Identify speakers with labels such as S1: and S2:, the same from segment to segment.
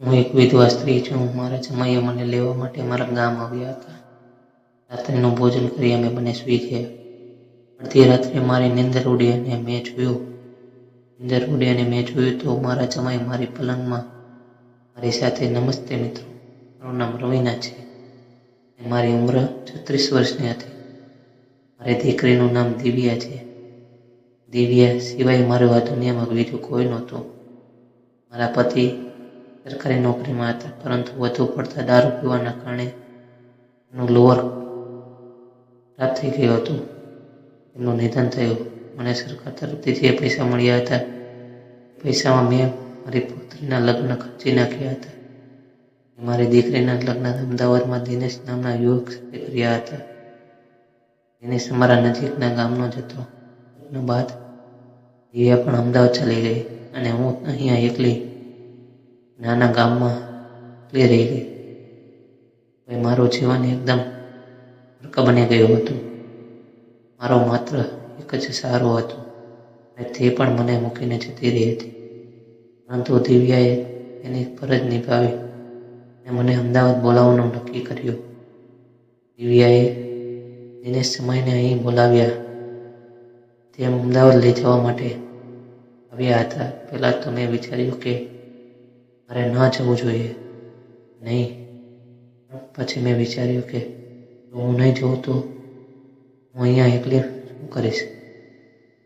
S1: હું એક વિધવા સ્ત્રી છું. મારા જમાઈએ મને લેવા માટે મારા ગામ આવ્યા હતા. રાત્રિનું ભોજન કરી અમે બંને સૂઈ ગયા. અડધી રાત્રે મારી નીંદર ઉડી અને મેં જોયું તો મારા જમાઈ મારી પલંગમાં મારી સાથે. નમસ્તે મિત્રો, મારું નામ રવીના છે અને મારી ઉંમર 36 વર્ષની હતી. મારી દીકરીનું નામ દિવ્યા છે. દિવ્યા સિવાય મારું આ દુનિયામાં બીજું કોઈ નહોતું. મારા પતિ સરકારી નોકરીમાં હતા, પરંતુ વધુ પડતા દારૂ પીવાના કારણે એનું લોવર ખરાબ થઈ ગયું હતું. એમનું નિધન થયું. મને સરકાર તરફથી જે પૈસા મળ્યા હતા એ પૈસામાં મેં મારી પુત્રીના લગ્ન ખર્ચી નાખ્યા હતા. મારી દીકરીના લગ્ન અમદાવાદમાં દિનેશ નામના યુવક સાથે કર્યા હતા. દિનેશ અમારા નજીકના ગામનો જ હતો. લગ્ન બાદ દિવ્યા પણ અમદાવાદ ચાલી ગઈ અને હું અહીંયા એકલી નાના ગામમાં એકલી રહી ગઈ. હવે મારું જીવન એકદમ નરક બની ગયું હતું. મારો માત્ર એક જ સહારો હતો અને તે પણ મને મૂકીને જતી રહી હતી. પરંતુ દિવ્યાએ તેની ફરજ નિભાવી અને મને અમદાવાદ બોલાવવાનું નક્કી કર્યું. દિવ્યાએ દિનેશ જમાઈને અહીં બોલાવ્યા. તેમ અમદાવાદ લઈ જવા માટે આવ્યા હતા. પહેલાં તો મેં વિચાર્યું કે મારે ન જવું જોઈએ, નહીં. પછી મેં વિચાર્યું કે જો હું નહીં જઉં તો હું અહીંયા એકલી શું કરીશ.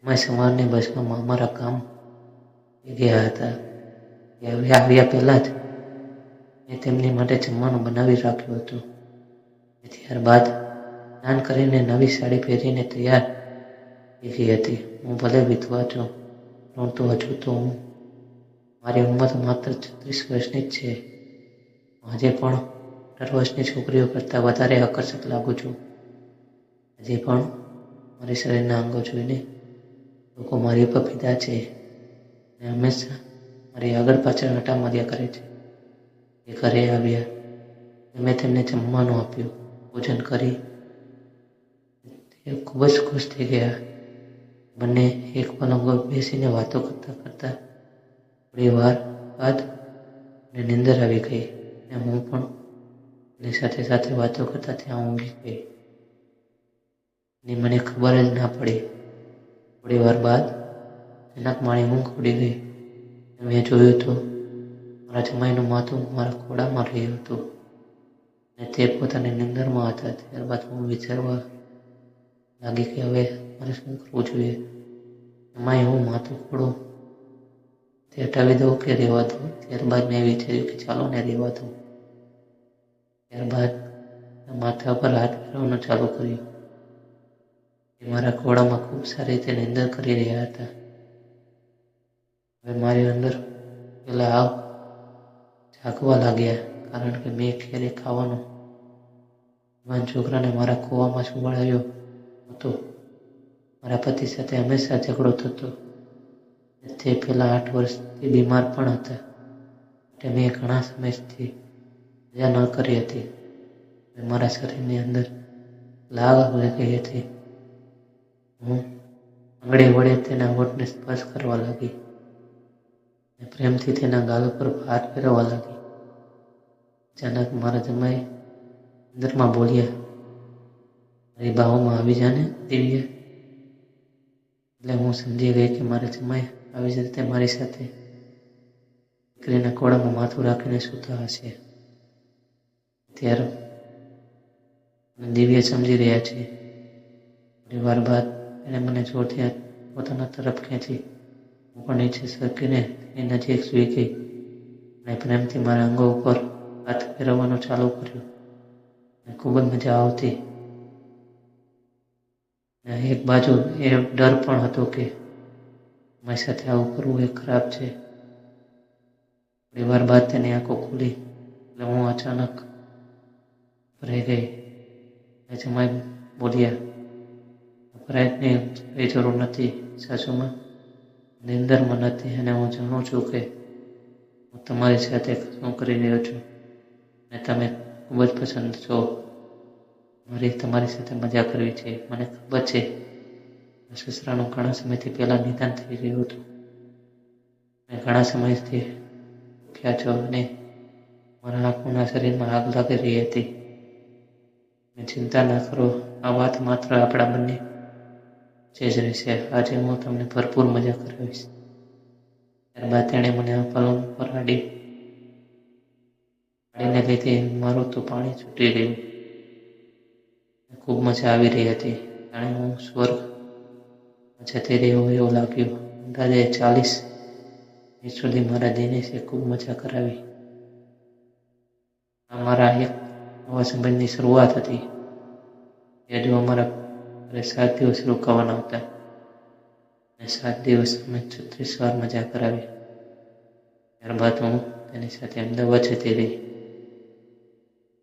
S1: અમે સવારની બસમાં અમારા કામ ગયા હતા. આવ્યા પહેલાં જ મેં તેમની માટે જમવાનું બનાવી રાખ્યું હતું. ત્યારબાદ સ્નાન કરીને નવી સાડી પહેરીને તૈયાર થઈ ગઈ હતી. હું ભલે વિધવા છું, પરંતુ હજુ તો મારી ઉંમર માત્ર 36 વર્ષની જ છે. આજે પણ 18 વર્ષની છોકરીઓ કરતાં વધારે આકર્ષક લાગુ છું. આજે પણ મારી શરીરના અંગો જોઈને લોકો મારી ઉપર ફિદા છે અને હંમેશા મારી આગળ પાછળ હટા માર્યા કરે છે. એ ઘરે આવ્યા. મેં તેમને જમવાનું આપ્યું. ભોજન કરી તે ખૂબ જ ખુશ થઈ ગયા. બંને એક પલંગ પર બેસીને વાતો કરતા કરતા થોડી વાર બાદ મને નીંદર આવી ગઈ અને હું પણ એની સાથે સાથે વાતો કરતા ત્યાં ઊંઘી ગઈ અને મને ખબર જ ના પડી. થોડી વાર બાદ અચાનક મારી ઊંઘ ઉડી ગઈ. મેં જોયું તો મારા જમાઈનું માથું મારા ખોળામાં રહ્યું હતું અને તે પોતાની નીંદરમાં હતા. ત્યારબાદ હું વિચારવા લાગી કે હવે મારે શું કરવું જોઈએ. જમાઈ, હું માથું ખોળું તે હટાવી દઉં કે રહેવા દઉં. ત્યારબાદ મેં વિચાર્યું કે ચાલો ને રહેવા દઉં. ત્યારબાદ માથા પર હાથ ફેરવવાનું ચાલુ કર્યું. એ મારા ખોળામાં ખૂબ સારી રીતે નિંદર કરી રહ્યા હતા. હવે મારી અંદર પેલા જાગવા લાગ્યા, કારણ કે મેં ક્યારેય ખાવાનું જવાન છોકરાને મારા ખોવામાં સુવડાવ્યો હતો. મારા પતિ સાથે હંમેશા ઝઘડો થતો. તે પહેલા 8 વર્ષથી બીમાર પણ હતા. એટલે મેં ઘણા સમયથી મજા ન કરી હતી. મારા શરીરની અંદર લાગ વળી ગઈ હતી. હું આંગળી વડે તેના હોઠને સ્પર્શ કરવા લાગી અને પ્રેમથી તેના ગાલ પર હાથ ફેરવવા લાગી. અચાનક મારા જમાઈ અંદરમાં બોલ્યા, મારી બાહોમાં આવી જાને દિવ્યા. એટલે હું સમજી ગઈ કે મારા જમાઈ આવી જ રીતે મારી સાથે દીકરીના ખોળામાં માથું રાખીને સૂતા હશે. ત્યારે દિવ્યા સમજી રહ્યા છે. થોડી વાર બાદ એણે મને જોરથી પોતાના તરફ ખેંચી. હું પણ નીચે સરકીને તેની નજીક સૂઈ ગઈ અને પ્રેમથી મારા અંગો ઉપર હાથ ફેરવવાનું ચાલુ કર્યું. અને ખૂબ જ મજા આવતી. અને એક બાજુ એ ડર પણ હતો કે મારી સાથે આવું કરવું એ ખરાબ છે. થોડી વાર બાદ તેની આંખો ખુલી એટલે હું અચાનક ભરાઈ ગઈ. જમાઈ બોલ્યા, ગભરાટની કઈ જરૂર નથી સાસુમાં, નીંદરમાં નથી અને હું જાણું છું કે હું તમારી સાથે શું કરી રહ્યો છું અને તમે ખૂબ જ પસંદ છો. મારી તમારી સાથે મજા કરવી છે. મને ખબર છે સસરાનું ઘણા સમયથી પહેલાં નિદાન થઈ ગયું હતું અને ઘણા સમયથી ભૂખ્યા છો અને મારા આંખોના શરીરમાં આગ લાગી રહી હતી. ચિંતા ના કરો, આ વાત માત્ર આપણા બંને વચ્ચે જ રહેશે. આજે હું તમને ભરપૂર મજા કરાવીશ. ત્યારબાદ તેણે મને આ પલંગ પર પાડીને લીધે મારું તો પાણી છૂટી ગયું. ખૂબ મજા આવી રહી હતી. જાણે હું સ્વર્ગમાં જતી રહ્યો એવું લાગ્યું. અંદાજે 40 મિનિટ સુધી મારા દિનેશે ખૂબ મજા કરાવી. આ મારા એક નવા સંબંધની શરૂઆત હતી. હજુ અમારા ઘરે 7 દિવસ રોકાવાના હતા અને 7 દિવસ અમે 36 વાર મજા કરાવી. ત્યારબાદ હું તેની સાથે અમદાવાદ જતી રહી.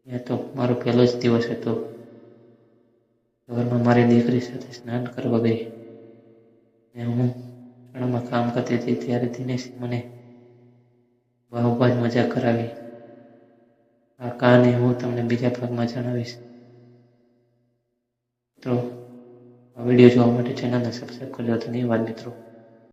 S1: ત્યાં તો મારો પહેલો જ દિવસ હતો. સવારમાં મારી દીકરી સાથે સ્નાન કરવા ગઈ અને હું શાળામાં કામ કરતી હતી ત્યારે દિનેશે મને બહુ જ મજા કરાવી. આ કહાની હું તમને બીજા ભાગમાં જણાવીશ. મિત્રો, આ વિડીયો જોવા માટે ચેનલને સબસ્ક્રાઈબ કરજો. ધન્યવાદ મિત્રો.